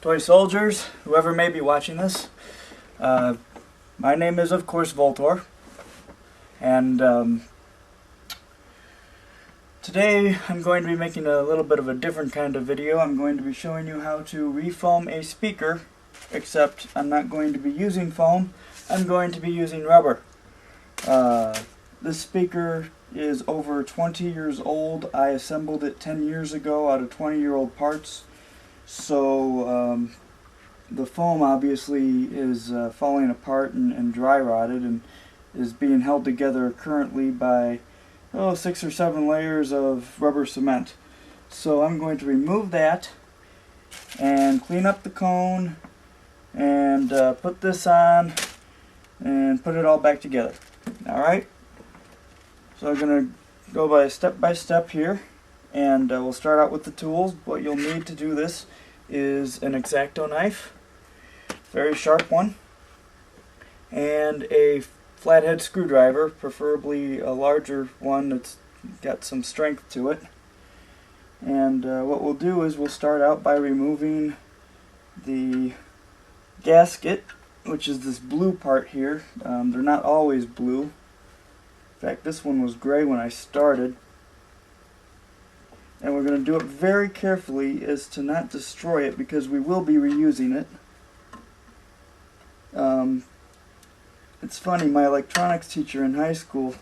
Toy soldiers, whoever may be watching this. My name is, of course, Voltor, and today I'm going to be making a little bit of a different kind of video. I'm going to be showing you how to refoam a speaker, except I'm not going to be using foam, I'm going to be using rubber. This speaker is over 20 years old. I assembled it 10 years ago out of 20-year-old parts. So the foam obviously is falling apart and dry rotted and is being held together currently by 6 or 7 layers of rubber cement. So I'm going to remove that and clean up the cone and put this on and put it all back together. Alright? So I'm going to go by step here, and we'll start out with the tools. What you'll need to do this is an X-Acto knife, very sharp one, and a flathead screwdriver, preferably a larger one that's got some strength to it. And what we'll do is we'll start out by removing the gasket, which is this blue part here. They're not always blue. In fact, this one was gray when I started. And we're going to do it very carefully as to not destroy it, because we will be reusing it. It's funny, my electronics teacher in high school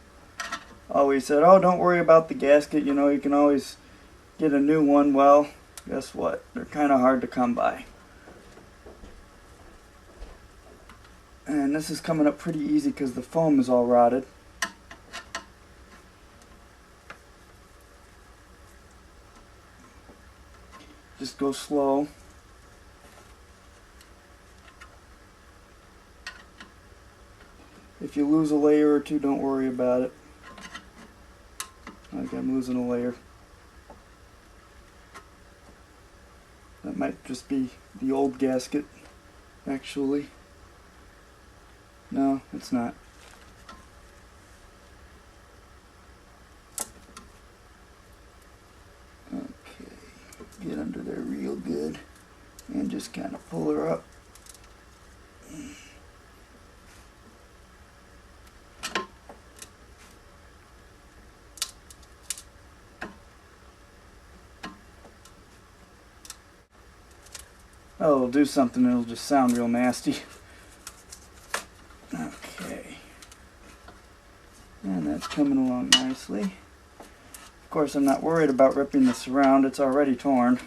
always said, "Oh, don't worry about the gasket, you know, you can always get a new one." Well, guess what? They're kind of hard to come by. And this is coming up pretty easy because the foam is all rotted. Just go slow. If you lose a layer or two, don't worry about it. Like I'm losing a layer. That might just be the old gasket, actually. No, it's not. Okay, get under there real good and just kind of pull her up. Oh, it'll do something, it'll just sound real nasty. Okay. And that's coming along nicely. Of course, I'm not worried about ripping this around, it's already torn.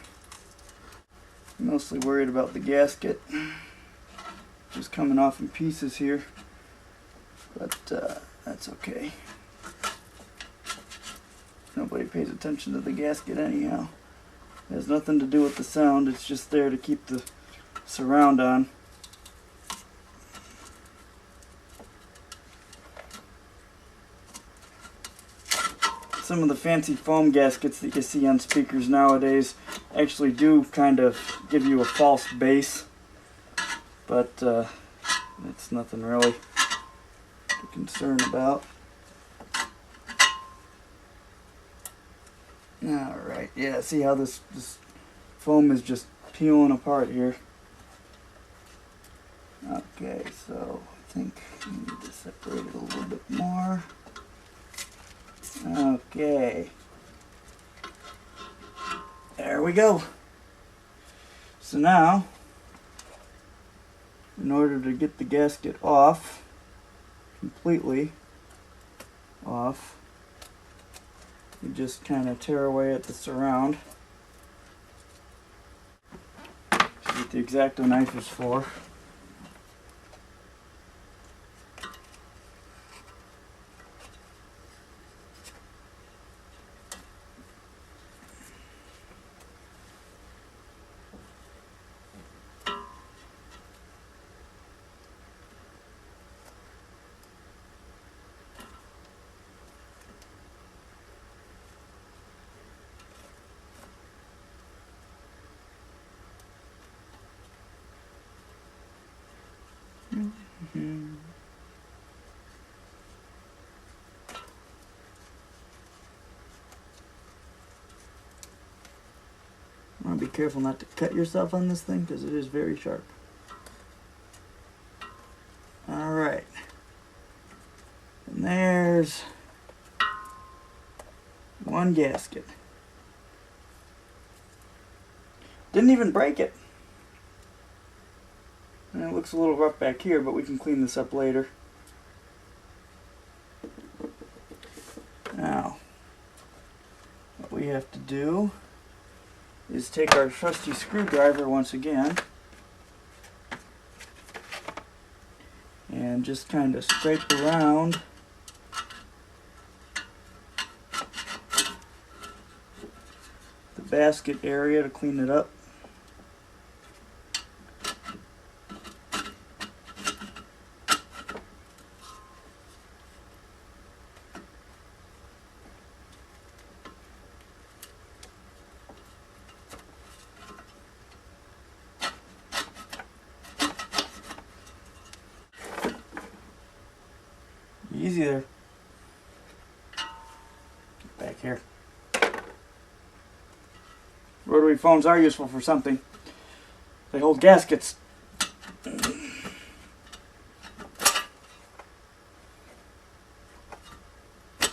I'm mostly worried about the gasket. Just coming off in pieces here. But that's okay. Nobody pays attention to the gasket anyhow. It has nothing to do with the sound, it's just there to keep the surround on. Some of the fancy foam gaskets that you see on speakers nowadays actually do kind of give you a false bass, but it's nothing really to concern about. Alright, yeah, see how this foam is just peeling apart here. Okay, so I think we need to separate it a little bit more. Okay. There we go. So now, in order to get the gasket off, completely off, you just kind of tear away at the surround. That's what the X-Acto knife is for. want to be careful not to cut yourself on this thing because it is very sharp. Alright. And there's one gasket. Didn't even break it. And it looks a little rough back here, but we can clean this up later. Now, what we have to do is take our trusty screwdriver once again and just kind of scrape around the basket area to clean it up. Easy there. Get back here. Rotary phones are useful for something. They hold gaskets.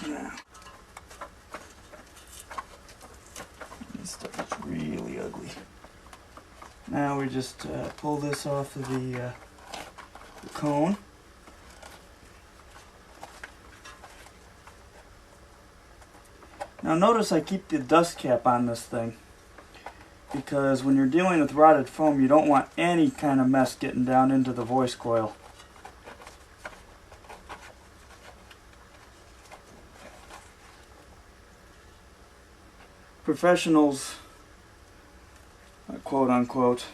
Now, this stuff is really ugly. Now we just pull this off of the cone. Now notice I keep the dust cap on this thing because when you're dealing with rotted foam you don't want any kind of mess getting down into the voice coil. Professionals, quote unquote,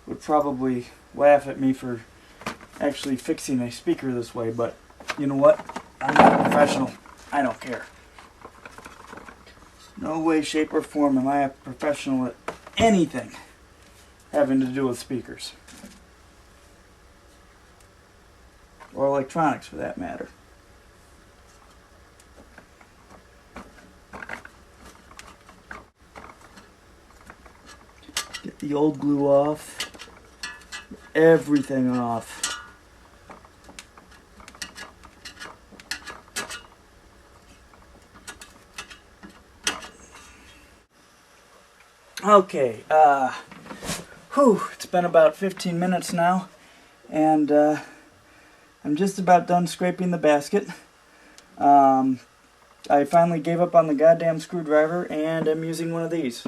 would probably laugh at me for actually fixing a speaker this way, but you know what? I'm not a professional. I don't care. No way, shape, or form am I a professional at anything having to do with speakers. Or electronics, for that matter. Get the old glue off. Everything off. Okay, it's been about 15 minutes now, and I'm just about done scraping the basket. I finally gave up on the goddamn screwdriver, and I'm using one of these.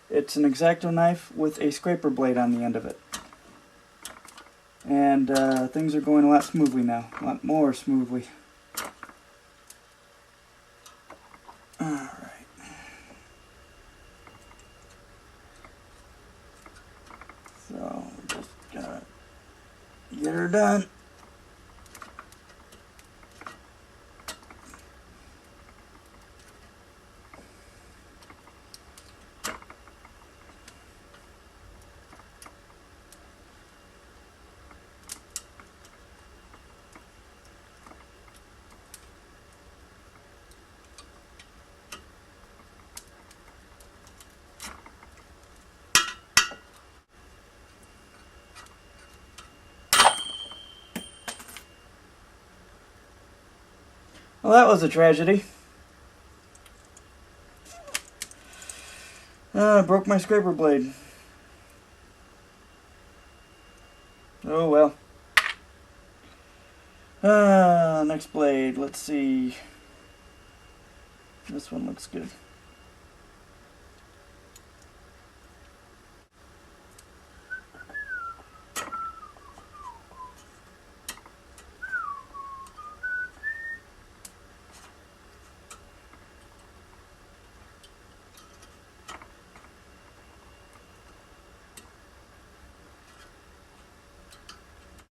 It's an X-Acto knife with a scraper blade on the end of it. And things are going a lot smoothly now, a lot more smoothly. Alright. So, just gotta get her done. Well, that was a tragedy. I broke my scraper blade. Oh well. Next blade, let's see. This one looks good.